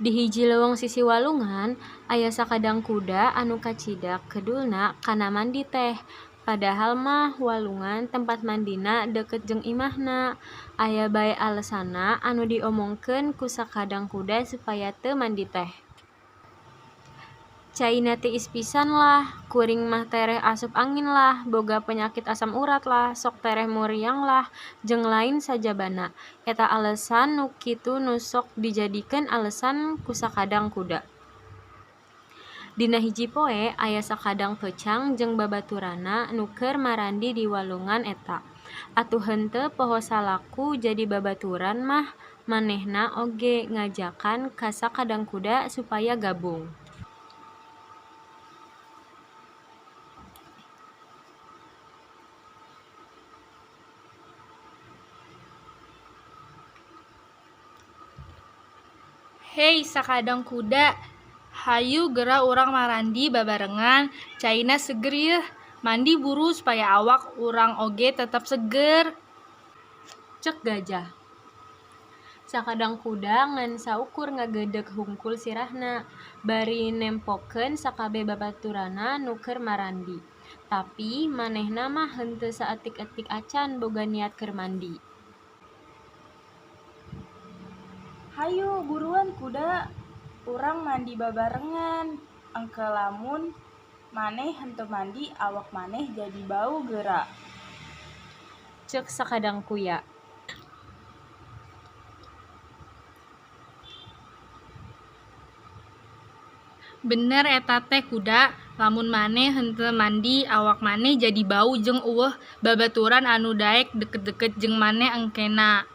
Di hiji leuweung sisi walungan aya sakadang kuda anu kacidak kedulna kana mandi teh. Padahal mah walungan tempat mandina deket jeung imahna. Aya bae alesanna anu diomongkeun ku sakadang kuda supaya teu mandi teh. Caina tiis pisan lah, kuring mah tereh asup angin lah, boga penyakit asam urat lah, sok tereh muriang lah, jeung lain sajabana. Eta alesan nu kitu nu sok dijadikeun alesan ku sakadang kuda. Dina hiji poe aya sakadang peucang jeung babaturana nu keur marandi di walungan eta. Atuh henteu poho salaku jadi babaturan mah manehna oge ngajakan ka sakadang kuda supaya gabung. Hei sakadang kuda, hayu geura urang marandi babarengan, caina seger yeuh. Mandi buru supaya awak urang oge tetap seger. Cek gajah. Sakadang kuda ngan saukur ngageudeg hungkul sirahna, bari nempokeun sakabeh babaturana nu keur marandi. Tapi manehna mah henteu saeutik-eutik acan boga niat keur mandi. Hayu buruan kuda, urang mandi babarengan. Engke lamun maneh henteu mandi awak maneh jadi bau geura. Cek sakadang kuya. Bener eta teh kuda, lamun maneh henteu mandi awak maneh jadi bau jeung eueuh babaturan anu daek deket-deket jeung maneh engkena.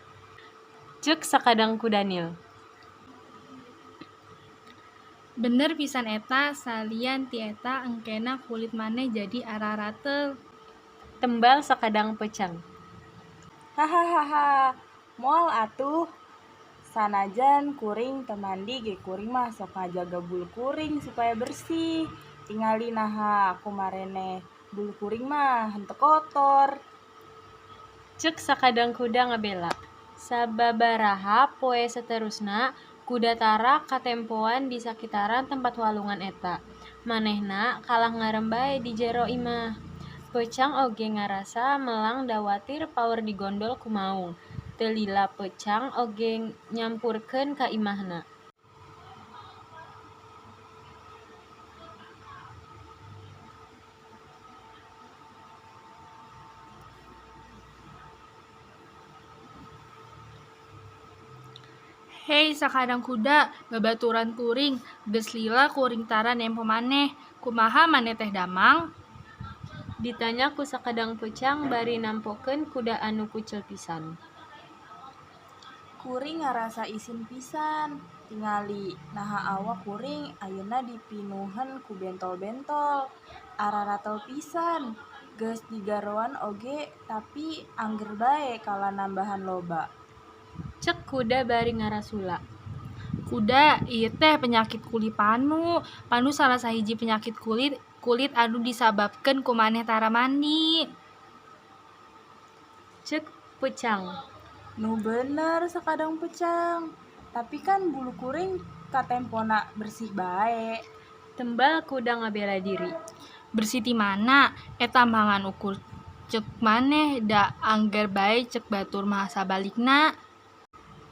Cek sakadang kuda Nil. Bener pisan eta, salian ti eta engkena kulit maneh jadi ararateu. Tembal sakadang peucang. Hahaha, moal atuh. Sanajan kuring teu mandi ge kuring mah sok ngajaga bulu kuring supaya bersih. Tingali naha kumareneh bulu kuring mah henteu kotor. Cek sakadang kuda ngabela. Sababaraha poe saterusna kuda tara katempoan di sakitaran tempat walungan eta. Manehna kalah ngarem bae di jero imah. Peucang oge ngarasa melang dawatir paur digondol ku maung. Teu lila peucang oge nyampurkeun ka imahna. Hei sakadang kuda, babaturan kuring, geus lila kuring tara nempo maneh. Kumaha maneh teh damang? Ditanya ku sakadang peucang bari nampokeun kuda anu kucel pisan. Kuring ngarasa isin pisan. Tingali naha awak kuring ayeuna dipinuheun ku bentol-bentol. Araratel pisan. Geus digaroan oge tapi angger bae kala nambahan loba. Cek kuda bari ngarasula. Kuda, ieu teh penyakit kulit panu. Panu salah sahiji penyakit kulit anu disababkeun ku maneh tara mandi. Cek peucang. Nu bener sakadang peucang. Tapi kan bulu kuring katempona bersih bae. Tembal kuda ngabela diri. Bersih ti mana? Eta mah ngan ukur cek maneh da angger bae cek batur mah sabalikna.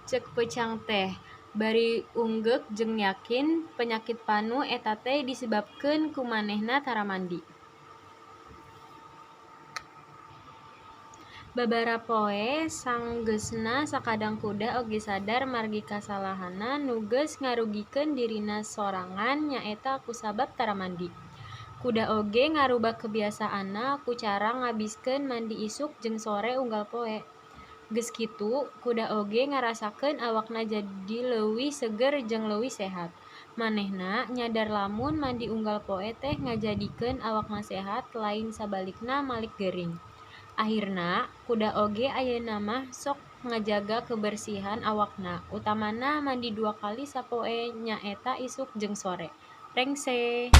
Cek peucang teh bari unggeuk jeung yakin penyakit panu eta teh disebabkeun ku manehna tara mandi. Babara poe sanggeusna sakadang kuda oge sadar margi kasalahanna nu geus ngarugikeun dirina sorangan nyaeta kusabab tara mandi. Kuda oge ngarubah kebiasaanna ku cara ngabiskeun mandi isuk jeung sore unggal poe. Geus kitu, kuda oge ngarasakeun awakna jadi leuwih seger jeung leuwih sehat. Manehna nyadar lamun mandi unggal poe teh ngajadikeun awakna sehat lain sabalikna malik gering. Ahirna, kuda oge ayeuna mah sok ngajaga kebersihan awakna, utamana mandi 2 kali sapoe nyaeta isuk jeung sore. Rengse.